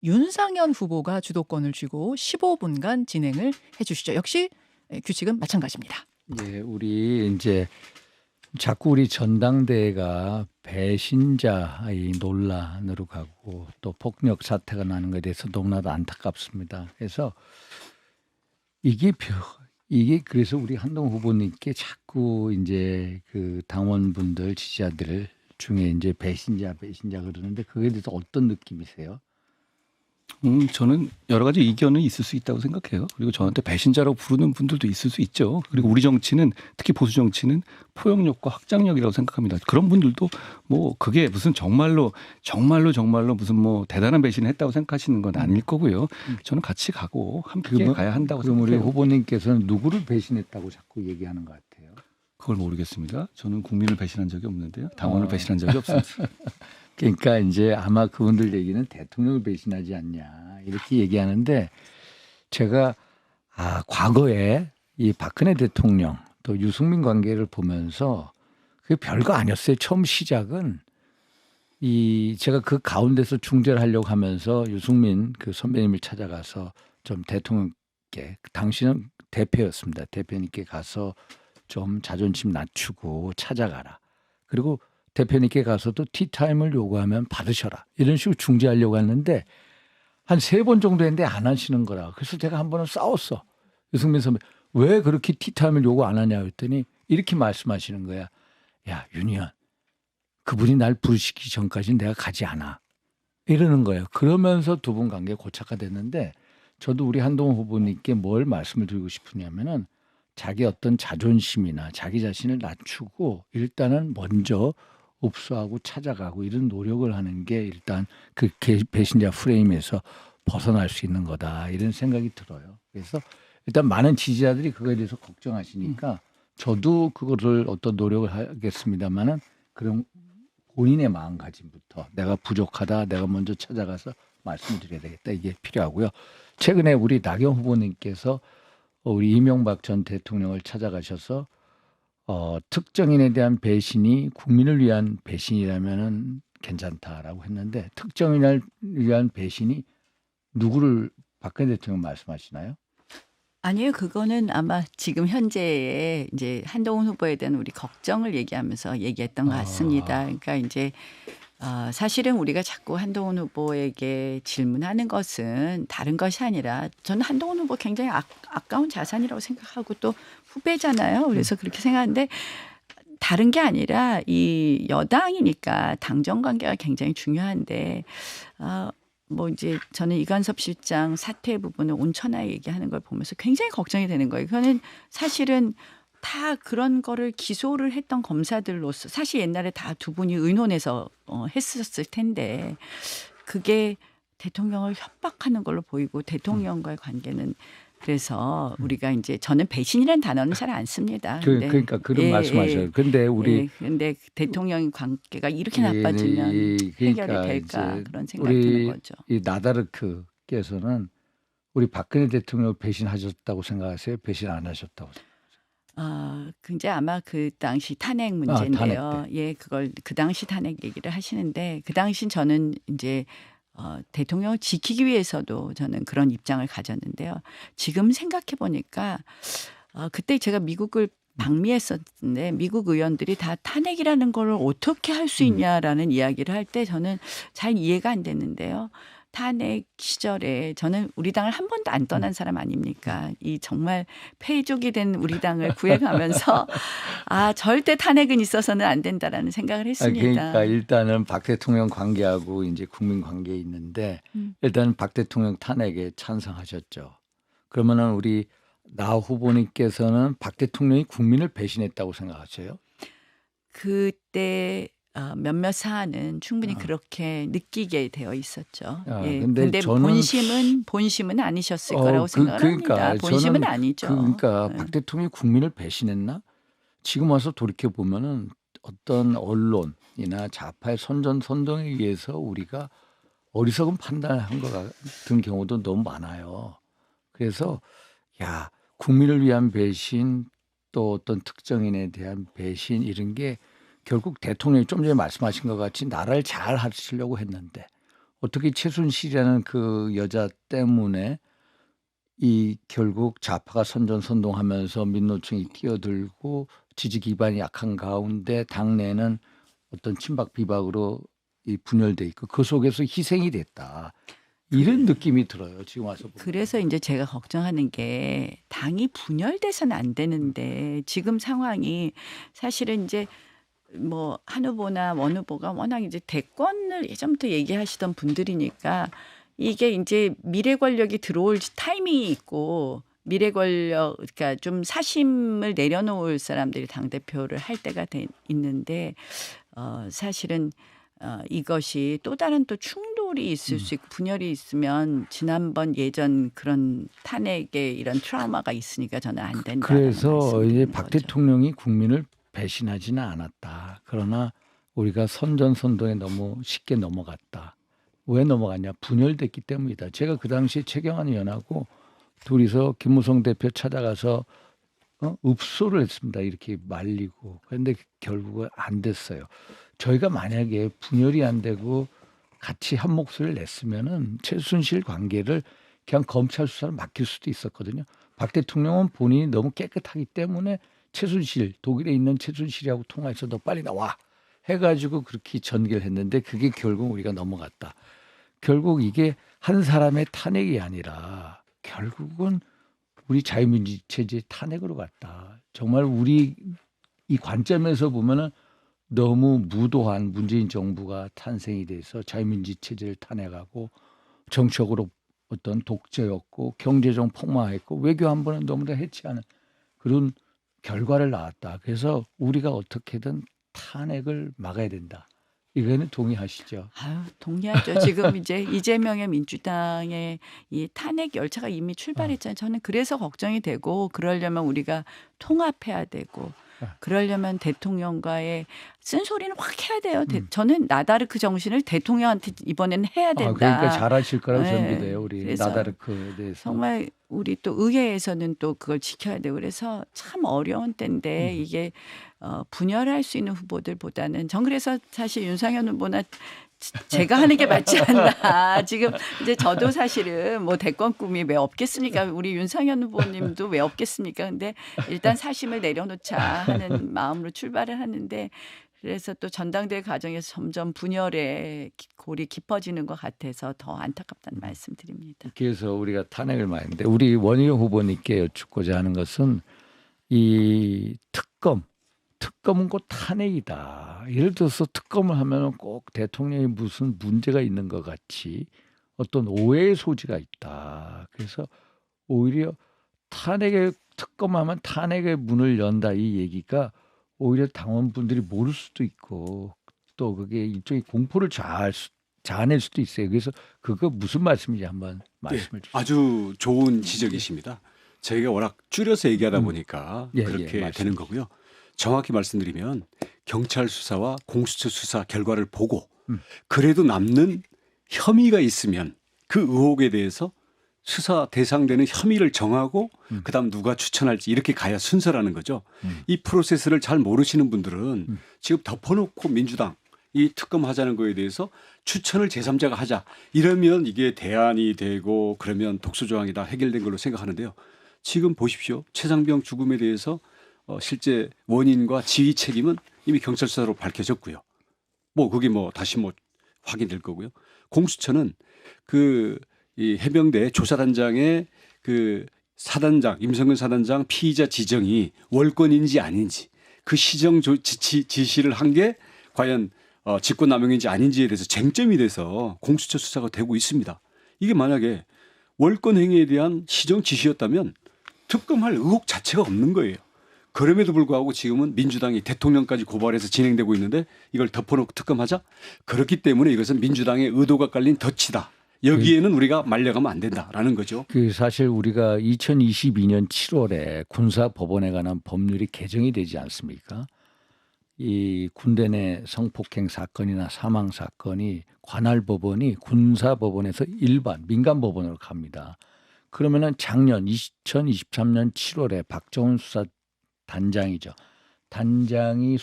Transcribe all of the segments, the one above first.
윤상현 후보가 주도권을 쥐고 15분간 진행을 해 주시죠. 역시 규칙은 마찬가지입니다. 예, 우리 이제 자꾸 우리 전당대회가 배신자의 논란으로 가고 또 폭력 사태가 나는 것에 대해서 너무나도 안타깝습니다. 그래서 이게 이게 그래서 우리 한동훈 후보님께 자꾸 이제 그 당원분들 지지자들 중에 이제 배신자 그러는데 그거에 대해서 어떤 느낌이세요? 저는 여러 가지 의견은 있을 수 있다고 생각해요. 그리고 저한테 배신자라고 부르는 분들도 있을 수 있죠. 그리고 우리 정치는 특히 보수 정치는 포용력과 확장력이라고 생각합니다. 그런 분들도 뭐 그게 무슨 정말로 무슨 뭐 대단한 배신을 했다고 생각하시는 건 아닐 거고요. 저는 같이 가고 함께 가야 한다고 그럼 우리 생각해요. 후보님께서는 누구를 배신했다고 자꾸 얘기하는 것 같아요. 그걸 모르겠습니다. 저는 국민을 배신한 적이 없는데요. 당원을 배신한 적이 없습니다. 그러니까 이제 아마 그분들 얘기는 대통령을 배신하지 않냐 이렇게 얘기하는데 제가 과거에 이 박근혜 대통령 또 유승민 관계를 보면서 그게 별거 아니었어요. 처음 시작은 제가 그 가운데서 중재를 하려고 하면서 유승민 그 선배님을 찾아가서 좀 대통령께 당시는 대표였습니다. 대표님께 가서 좀 자존심 낮추고 찾아가라. 그리고 대표님께 가서도 티타임을 요구하면 받으셔라. 이런 식으로 중재하려고 했는데 한 3번 정도 했는데 안 하시는 거라. 그래서 제가 한 번은 싸웠어. 유승민 선배 왜 그렇게 티타임을 요구 안 하냐 했더니 이렇게 말씀하시는 거야. 야 윤희연 그분이 날 부르시기 전까지는 내가 가지 않아. 이러는 거예요. 그러면서 두 분 관계 고착화 됐는데 저도 우리 한동훈 후보님께 뭘 말씀을 드리고 싶으냐면은 자기 어떤 자존심이나 자기 자신을 낮추고 일단은 먼저 읍수하고 찾아가고 이런 노력을 하는 게 일단 그 배신자 프레임에서 벗어날 수 있는 거다 이런 생각이 들어요. 그래서 일단 많은 지지자들이 그거에 대해서 걱정하시니까 저도 그거를 어떤 노력을 하겠습니다만은 그런 본인의 마음가짐부터 내가 부족하다 내가 먼저 찾아가서 말씀을 드려야 되겠다 이게 필요하고요. 최근에 우리 나경 후보님께서 우리 이명박 전 대통령을 찾아가셔서 특정인에 대한 배신이 국민을 위한 배신이라면은 괜찮다라고 했는데 특정인을 위한 배신이 누구를 박근혜 대통령 말씀하시나요? 아니요. 그거는 아마 지금 현재의 이제 한동훈 후보에 대한 우리 걱정을 얘기하면서 얘기했던 것 같습니다. 그러니까 인제 사실은 우리가 자꾸 한동훈 후보에게 질문하는 것은 다른 것이 아니라 저는 한동훈 후보 굉장히 아까운 자산이라고 생각하고 또 후배잖아요. 그래서 그렇게 생각하는데 다른 게 아니라 이 여당이니까 당정 관계가 굉장히 중요한데 뭐 이제 저는 이관섭 실장 사퇴 부분을 온천하에 얘기하는 걸 보면서 굉장히 걱정이 되는 거예요. 그거는 사실은 다 그런 거를 기소를 했던 검사들로서 사실 옛날에 다 두 분이 의논해서 했었을 텐데 그게 대통령을 협박하는 걸로 보이고 대통령과의 관계는 그래서 우리가 이제 저는 배신이라는 단어는 잘 안 씁니다. 그러니까 그런 말씀하셔요. 근데 우리 근데 대통령 관계가 이렇게 나빠지면 해결이 될까 그런 생각이 드는 거죠. 이 나다르크께서는 우리 박근혜 대통령 배신하셨다고 생각하세요? 배신 안 하셨다고 생각하세요? 굉장히 아마 그 당시 탄핵 탄핵 문제인데요. 때. 예, 그걸 그 당시 탄핵 얘기를 하시는데 그 당시 저는 이제 대통령을 지키기 위해서도 저는 그런 입장을 가졌는데요. 지금 생각해 보니까 그때 제가 미국을 방미했었는데 미국 의원들이 다 탄핵이라는 걸 어떻게 할 수 있냐라는 이야기를 할 때 저는 잘 이해가 안 됐는데요. 탄핵 시절에 저는 우리 당을 한 번도 안 떠난 사람 아닙니까? 이 정말 패족이 된 우리 당을 구해가면서 절대 탄핵은 있어서는 안 된다라는 생각을 했습니다. 그러니까 일단은 박 대통령 관계하고 이제 국민 관계에 있는데 일단 박 대통령 탄핵에 찬성하셨죠. 그러면은 우리 나 후보님께서는 박 대통령이 국민을 배신했다고 생각하세요? 그때 몇몇 사안은 충분히 그렇게 느끼게 되어 있었죠. 예. 근데 근데 저는 본심은 아니셨을 거라고 생각을 합니다. 본심은 저는 아니죠. 그러니까 예. 박 대통령이 국민을 배신했나? 지금 와서 돌이켜 보면은 어떤 언론이나 좌파의 선전선동에 의해서 우리가 어리석은 판단을 한 것 같은 경우도 너무 많아요. 그래서 국민을 위한 배신 또 어떤 특정인에 대한 배신 이런 게 결국 대통령이 좀 전에 말씀하신 것 같이 나라를 잘 하시려고 했는데 어떻게 최순실이라는 그 여자 때문에 이 결국 좌파가 선전선동하면서 민노총이 뛰어들고 지지 기반이 약한 가운데 당내는 어떤 친박 비박으로 이 분열돼 있고 그 속에서 희생이 됐다. 이런 느낌이 들어요. 지금 와서 보면. 그래서 이제 제가 걱정하는 게 당이 분열돼서는 안 되는데 지금 상황이 사실은 이제 뭐 한 후보나 원 후보가 워낙 이제 대권을 예전부터 얘기하시던 분들이니까 이게 이제 미래 권력이 들어올 타이밍이 있고 미래 권력 그러니까 좀 사심을 내려놓을 사람들이 당 대표를 할 때가 있는데 사실은 이것이 또 다른 또 충돌이 있을 수 있고 분열이 있으면 지난번 예전 그런 탄핵의 이런 트라우마가 있으니까 저는 안 된다. 그래서 이제 박 대통령이 국민을 배신하지는 않았다. 그러나 우리가 선전선동에 너무 쉽게 넘어갔다. 왜 넘어갔냐? 분열됐기 때문이다. 제가 그 당시에 최경환 의원하고 둘이서 김무성 대표 찾아가서 읍소를 했습니다. 이렇게 말리고. 그런데 결국은 안 됐어요. 저희가 만약에 분열이 안 되고 같이 한 목소리를 냈으면은 최순실 관계를 그냥 검찰 수사를 맡길 수도 있었거든요. 박 대통령은 본인이 너무 깨끗하기 때문에 최순실 독일에 있는 최순실이하고 통화해서 너 빨리 나와 해가지고 그렇게 전개를 했는데 그게 결국 우리가 넘어갔다. 결국 이게 한 사람의 탄핵이 아니라 결국은 우리 자유민주 체제의 탄핵으로 갔다. 정말 우리 이 관점에서 보면은 너무 무도한 문재인 정부가 탄생이 돼서 자유민주 체제를 탄핵하고 정치적으로 어떤 독재였고 경제적 폭망했고 외교 한 번은 너무나 해치하는 그런 결과를 낳았다. 그래서 우리가 어떻게든 탄핵을 막아야 된다. 이거는 동의하시죠? 아유, 동의하죠. 지금 이제 이재명의 민주당의 이 탄핵 열차가 이미 출발했잖아요. 저는 그래서 걱정이 되고 그러려면 우리가 통합해야 되고 그러려면 대통령과의 쓴소리는 확 해야 돼요. 저는 나다르크 정신을 대통령한테 이번에는 해야 된다. 그러니까 잘하실 거라고 네. 전비돼요. 우리 그래서 나다르크에 대해서. 정말 우리 또 의회에서는 또 그걸 지켜야 되고 그래서 참 어려운 때인데 이게 분열할 수 있는 후보들보다는 전 그래서 사실 윤상현 후보나 제가 하는 게 맞지 않나. 지금 이제 저도 사실은 뭐 대권 꿈이 왜 없겠습니까? 우리 윤상현 후보님도 왜 없겠습니까? 근데 일단 사심을 내려놓자 하는 마음으로 출발을 하는데 그래서 또 전당대회 과정에서 점점 분열의 골이 깊어지는 것 같아서 더 안타깝다는 말씀드립니다. 그래서 우리가 탄핵을 많이 했는데 우리 원희룡 후보님께 여쭙고자 하는 것은 이 특검은 곧 탄핵이다. 예를 들어서 특검을 하면 꼭 대통령이 무슨 문제가 있는 것 같이 어떤 오해의 소지가 있다. 그래서 오히려 특검하면 탄핵의 문을 연다 이 얘기가 오히려 당원분들이 모를 수도 있고 또 그게 일종의 공포를 자아낼 수도 있어요. 그래서 그거 무슨 말씀인지 한번 말씀해 주세요. 아주 좋은 지적이십니다. 저희가 워낙 줄여서 얘기하다 보니까 예, 그렇게 예, 되는 거고요. 정확히 말씀드리면 경찰 수사와 공수처 수사 결과를 보고 그래도 남는 혐의가 있으면 그 의혹에 대해서 수사 대상되는 혐의를 정하고 그다음 누가 추천할지 이렇게 가야 순서라는 거죠. 이 프로세스를 잘 모르시는 분들은 지금 덮어놓고 민주당 이 특검 하자는 거에 대해서 추천을 제3자가 하자 이러면 이게 대안이 되고 그러면 독소조항이 다 해결된 걸로 생각하는데요. 지금 보십시오. 최상병 죽음에 대해서 실제 원인과 지휘 책임은 이미 경찰 수사로 밝혀졌고요. 뭐 그게 뭐 다시 뭐 확인될 거고요. 공수처는 이 해병대 조사단장의 그 사단장 임성근 사단장 피의자 지정이 월권인지 아닌지 그 시정 지시를 한 게 과연 직권남용인지 아닌지에 대해서 쟁점이 돼서 공수처 수사가 되고 있습니다. 이게 만약에 월권 행위에 대한 시정 지시였다면 특검할 의혹 자체가 없는 거예요. 그럼에도 불구하고 지금은 민주당이 대통령까지 고발해서 진행되고 있는데 이걸 덮어놓고 특검하자? 그렇기 때문에 이것은 민주당의 의도가 깔린 덫이다. 여기에는 우리가 말려가면 안 된다라는 거죠. 사실 우리가 2022년 7월에 군사법원에 관한 법률이 개정이 되지 않습니까? 이 군대 내 성폭행 사건이나 사망 사건이 관할 법원이 군사법원에서 일반 민간 법원으로 갑니다. 그러면은 작년 2023년 7월에 박정훈 수사 단장이죠. 단장이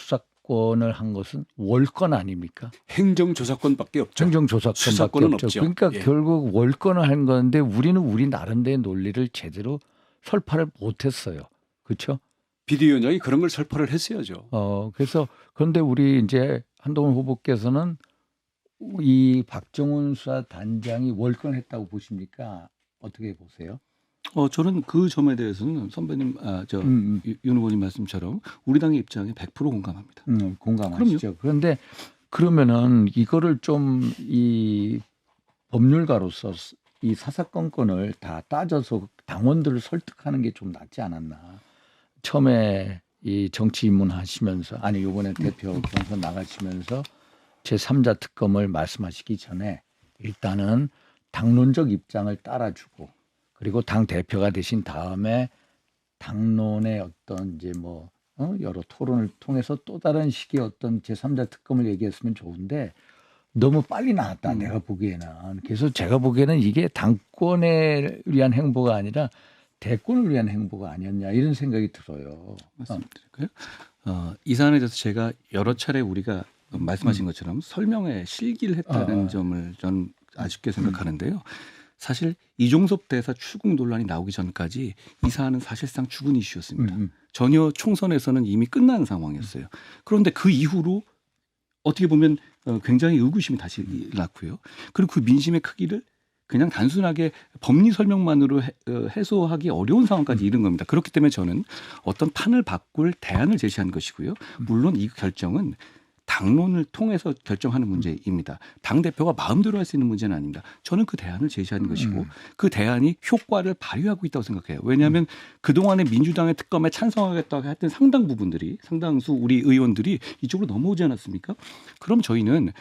조사권을 한 것은 월권 아닙니까? 행정조사권밖에 없죠. 행정조사권밖에 수사권은 없죠. 없죠. 그러니까 예. 결국 월권을 한 건데 우리는 우리 나름대로의 논리를 제대로 설파를 못했어요. 그렇죠? 비대위원장이 그런 걸 설파를 했어야죠. 그래서 그런데 우리 이제 한동훈 후보께서는 이 박정훈 수사단장이 월권했다고 보십니까? 어떻게 보세요? 저는 그 점에 대해서는 선배님, 윤 후보님 말씀처럼 우리 당의 입장에 100% 공감합니다. 공감하시죠. 그런데 그러면은 이거를 좀 이 법률가로서 이 사사건건을 다 따져서 당원들을 설득하는 게 좀 낫지 않았나. 처음에 이 정치 입문하시면서 아니 이번에 대표 경선 나가시면서 제3자 특검을 말씀하시기 전에 일단은 당론적 입장을 따라주고 그리고 당 대표가 되신 다음에 당론의 어떤 이제 뭐 여러 토론을 통해서 또 다른 식의 어떤 제3자 특검을 얘기했으면 좋은데 너무 빨리 나왔다 내가 보기에는. 그래서 제가 보기에는 이게 당권에 위한 행보가 아니라 대권을 위한 행보가 아니었냐 이런 생각이 들어요. 말씀드릴까요? 이 사안에 대해서 제가 여러 차례 우리가 말씀하신 것처럼 설명에 실기를 했다는 점을 전 아쉽게 생각하는데요. 사실 이종섭 대사 출국 논란이 나오기 전까지 이 사안은 사실상 죽은 이슈였습니다. 전혀 총선에서는 이미 끝난 상황이었어요. 그런데 그 이후로 어떻게 보면 굉장히 의구심이 다시 일어났고요. 그리고 그 민심의 크기를 그냥 단순하게 법리 설명만으로 해소하기 어려운 상황까지 이른 겁니다. 그렇기 때문에 저는 어떤 판을 바꿀 대안을 제시한 것이고요. 물론 이 결정은 당론을 통해서 결정하는 문제입니다. 당대표가 마음대로 할 수 있는 문제는 아닙니다. 저는 그 대안을 제시한 것이고 그 대안이 효과를 발휘하고 있다고 생각해요. 왜냐하면 그동안에 민주당의 특검에 찬성하겠다고 했던 상당 부분들이 상당수 우리 의원들이 이쪽으로 넘어오지 않았습니까? 그럼 저희는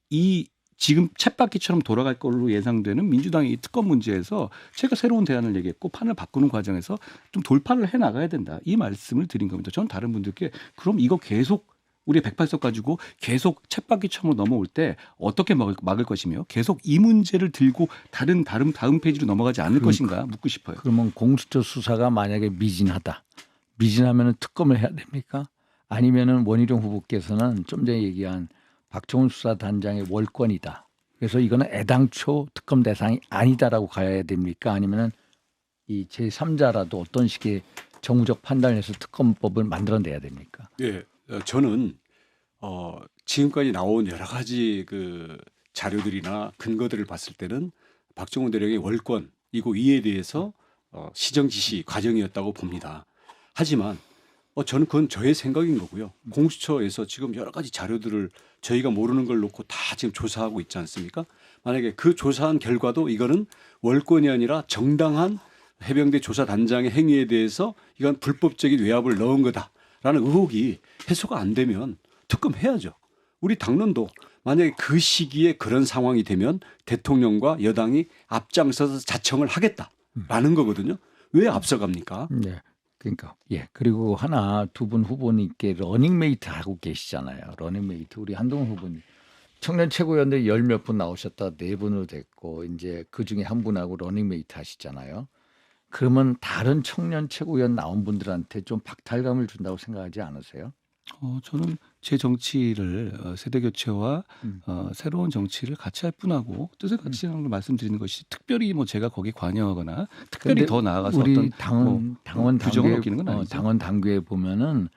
이 지금 쳇바퀴처럼 돌아갈 걸로 예상되는 민주당의 이 특검 문제에서 제가 새로운 대안을 얘기했고 판을 바꾸는 과정에서 좀 돌파를 해나가야 된다. 이 말씀을 드린 겁니다. 저는 다른 분들께 그럼 이거 계속 우리 108석 가지고 계속 쳇바퀴처럼 넘어올 때 어떻게 막을 것이며 계속 이 문제를 들고 다음 페이지로 넘어가지 않을 것인가 묻고 싶어요. 그러면 공수처 수사가 만약에 미진하면 특검을 해야 됩니까? 아니면은 원희룡 후보께서는 좀 전에 얘기한 박정훈 수사단장의 월권이다. 그래서 이거는 애당초 특검 대상이 아니다라고 가야 됩니까? 아니면은 이 제3자라도 어떤 식의 정무적 판단을 해서 특검법을 만들어내야 됩니까? 예, 저는 지금까지 나온 여러 가지 그 자료들이나 근거들을 봤을 때는 박정훈 대령의 월권이고 이에 대해서 시정 지시 과정이었다고 봅니다. 하지만 저는 그건 저의 생각인 거고요. 공수처에서 지금 여러 가지 자료들을 저희가 모르는 걸 놓고 다 지금 조사하고 있지 않습니까? 만약에 그 조사한 결과도 이거는 월권이 아니라 정당한 해병대 조사단장의 행위에 대해서 이건 불법적인 외압을 넣은 거다라는 의혹이 해소가 안 되면 특검해야죠. 우리 당론도 만약에 그 시기에 그런 상황이 되면 대통령과 여당이 앞장서서 자청을 하겠다라는 거거든요. 왜 앞서갑니까? 네. 그러니까 그리고 하나 두 분 후보님께 러닝메이트 하고 계시잖아요. 러닝메이트 우리 한동훈 후보님 청년 최고위원들 열 몇 분 나오셨다 4분으로 됐고 이제 그 중에 한 분하고 러닝메이트 하시잖아요. 그러면 다른 청년 최고위원 나온 분들한테 좀 박탈감을 준다고 생각하지 않으세요? 저는 제 정치를 세대 교체와 새로운 정치를 같이 할 뿐하고 뜻을 같이 하는 걸 말씀드리는 것이 특별히 뭐 제가 거기에 관여하거나 특별히 더 나아가서 우리 어떤 당원 규정을 당규에 어기는 건 아니죠. 당원 당규에 보면은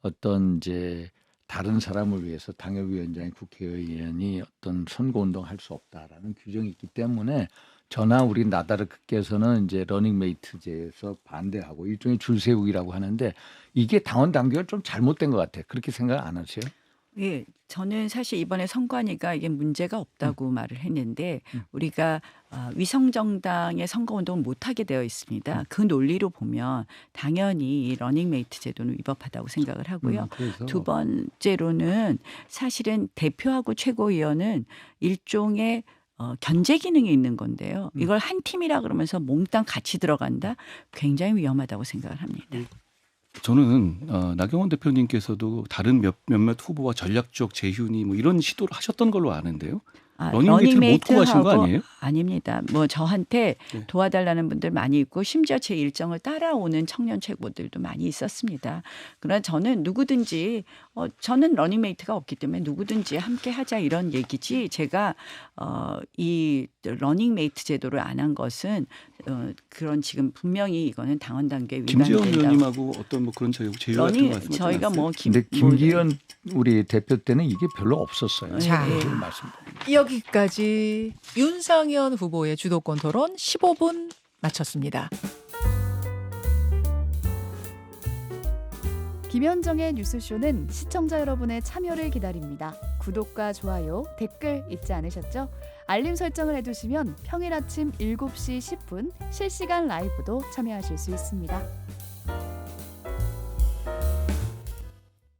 어떤 이제 다른 사람을 위해서 당협위원장이 국회의원이 어떤 선거운동 할 수 없다라는 규정이 있기 때문에 저나 우리 나다르크께서는 이제 러닝메이트제에서 반대하고 일종의 줄세우기라고 하는데 이게 당원 당규가 좀 잘못된 것 같아요. 그렇게 생각 안 하세요? 예, 저는 사실 이번에 선관위가 이게 문제가 없다고 말을 했는데 우리가 위성정당의 선거운동을 못하게 되어 있습니다. 그 논리로 보면 당연히 이 러닝메이트 제도는 위법하다고 생각을 하고요. 그래서 두 번째로는 사실은 대표하고 최고위원은 일종의 견제 기능이 있는 건데요. 이걸 한 팀이라 그러면서 몽땅 같이 들어간다? 굉장히 위험하다고 생각을 합니다. 저는 나경원 대표님께서도 다른 몇몇 후보와 전략적 재윤이 뭐 이런 시도를 하셨던 걸로 아는데요. 러닝메이트를 못 구하신 거 러닝메이트하고 아니에요? 아닙니다. 뭐 저한테 네. 도와달라는 분들 많이 있고 심지어 제 일정을 따라오는 청년 최고들도 많이 있었습니다. 그러나 저는 누구든지 저는 러닝메이트가 없기 때문에 누구든지 함께 하자 이런 얘기지 제가 이 러닝메이트 제도를 안 한 것은 그런 지금 분명히 이거는 당원 단계 김재원 위반된다고. 의원님하고 어떤 뭐 그런 제휴 같은 거 말씀하지 저희가 않았어요? 뭐 근데 김기현 우리 대표 때는 이게 별로 없었어요. 자. 지금 말씀드립니다. 여기까지 윤상현 후보의 주도권 토론 15분 마쳤습니다. 김현정의 뉴스쇼는 시청자 여러분의 참여를 기다립니다. 구독과 좋아요, 댓글 잊지 않으셨죠? 알림 설정을 해두시면 평일 아침 7시 10분 실시간 라이브도 참여하실 수 있습니다.